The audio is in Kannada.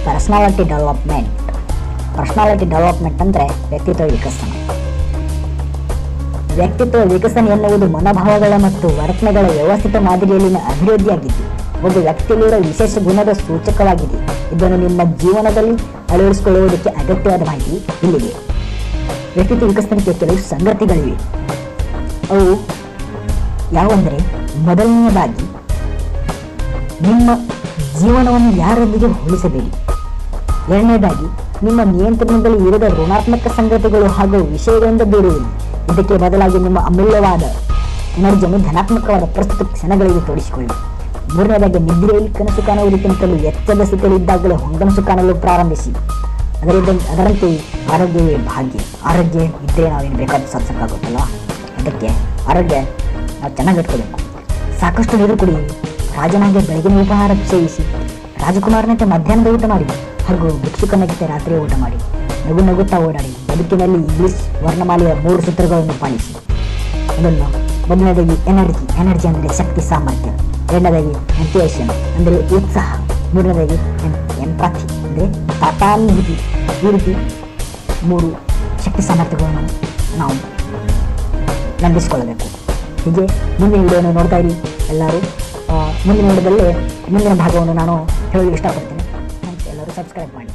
ಪರ್ಸನಾಲಿಟಿ ಡೆವಲಪ್ಮೆಂಟ್ ಅಂದರೆ ವ್ಯಕ್ತಿತ್ವ ವಿಕಸನ. ವ್ಯಕ್ತಿತ್ವ ವಿಕಸನ ಎನ್ನುವುದು ಮನೋಭಾವಗಳ ಮತ್ತು ವರ್ತನೆಗಳ ವ್ಯವಸ್ಥಿತ ಮಾದರಿಯಲ್ಲಿನ ಅಭಿವೃದ್ಧಿಯಾಗಿದ್ದು ಒಂದು ವ್ಯಕ್ತಿಯಲ್ಲಿರುವ ವಿಶೇಷ ಗುಣದ ಸೂಚಕವಾಗಿದೆ. ಇದನ್ನು ನಿಮ್ಮ ಜೀವನದಲ್ಲಿ ಅಳವಡಿಸಿಕೊಳ್ಳುವುದಕ್ಕೆ ಅಗತ್ಯವಾದ ಮಾಹಿತಿ ಇಲ್ಲಿದೆ. ವ್ಯಕ್ತಿತ್ವ ವಿಕಸನಕ್ಕೆ ಕೆಲವು ಸಂಗತಿಗಳಿವೆ. ಅವು ಯಾವಂದರೆ, ಮೊದಲನೆಯದಾಗಿ ನಿಮ್ಮ ಜೀವನವನ್ನು ಯಾರೊಂದಿಗೆ ಹೋಲಿಸಬೇಡಿ. ಎರಡನೇದಾಗಿ ನಿಮ್ಮ ನಿಯಂತ್ರಣದಲ್ಲಿ ಇರದ ಋಣಾತ್ಮಕ ಸಂಗತಿಗಳು ಹಾಗೂ ವಿಷಯಗಳಿಂದ ದೂರುವುದು. ಇದಕ್ಕೆ ಬದಲಾಗಿ ನಿಮ್ಮ ಅಮೂಲ್ಯವಾದ ಎನರ್ಜಿಯನ್ನು ಧನಾತ್ಮಕವಾದ ಪ್ರಸ್ತುತ ಕ್ಷಣಗಳಿಗೆ ತೋರಿಸಿಕೊಳ್ಳಿ. ಮೂರನೇದಾಗಿ ನಿದ್ರೆಯಲ್ಲಿ ಕನಸು ಕಾಣುವುದಕ್ಕಿಂತಲೂ ಎಚ್ಚರದ ಸ್ಥಿತಿಯಲ್ಲಿದ್ದಾಗಲೇ ಹೊಂಗನಸು ಕಾಣಲು ಪ್ರಾರಂಭಿಸಿ. ಅದರಂತೆ ಆರೋಗ್ಯವೇ ಭಾಗ್ಯ. ಆರೋಗ್ಯ ಇದ್ದರೆ ನಾವೇನು ಬೇಕಾದ್ರೂ ಸಾಧಿಸೋಕ್ಕಾಗುತ್ತಲ್ಲ. ಅದಕ್ಕೆ ಆರೋಗ್ಯ ನಾವು ಚೆನ್ನಾಗಿ ಇಟ್ಕೋಬೇಕು. ಸಾಕಷ್ಟು ನೀರು ಕುಡಿ. ರಾಜನಾಗೆ ಬೆಳಗಿನ ಉಪಹಾರ ಸೇವಿಸಿ. ರಾಜಕುಮಾರನಂತೆ ಮಧ್ಯಾಹ್ನದ ಊಟ ಮಾಡಿ ಹಾಗೂ ಭಿಕ್ಷುಕನಂತೆ ರಾತ್ರಿ ಊಟ ಮಾಡಿ. ನಗುತ್ತಾ ಓಡಾಡಿ. ಬದುಕಿನಲ್ಲಿ ಇಂಗ್ಲಿಷ್ ವರ್ಣಮಾಲೆಯ 3 ಸೂತ್ರಗಳನ್ನು ಪಾಲಿಸಿ. ಅದನ್ನು ಮೊದಲನೇದಾಗಿ ಎನರ್ಜಿ ಅಂದರೆ ಶಕ್ತಿ ಸಾಮರ್ಥ್ಯ. ಎರಡನೇದಾಗಿ ಎಂಥೂಸಿಯಾಸಮ್ ಅಂದರೆ ಉತ್ಸಾಹ. ಮೂರನೇದಾಗಿ ಎಂಪಥಿ ಅಂದರೆ ತಾತಾನುಭೂತಿ. ಈ ರೀತಿ 3 ಶಕ್ತಿ ಸಾಮರ್ಥ್ಯಗಳನ್ನು ನಾವು ನಂಬಿಸಿಕೊಳ್ಳಬೇಕು. ಹೀಗೆ ಮುಂದಿನ ವಿಡಿಯೋವನ್ನು ನೋಡ್ತಾ ಇರಿ ಎಲ್ಲರೂ. ಮುಂದಿನ ವಿಡಿಯೋದಲ್ಲಿ ಮುಂದಿನ ಭಾಗವನ್ನು ನಾನು ಹೇಳಲು ಇಷ್ಟಪಡ್ತೀನಿ. ಎಲ್ಲರೂ ಸಬ್ಸ್ಕ್ರೈಬ್ ಮಾಡಿ.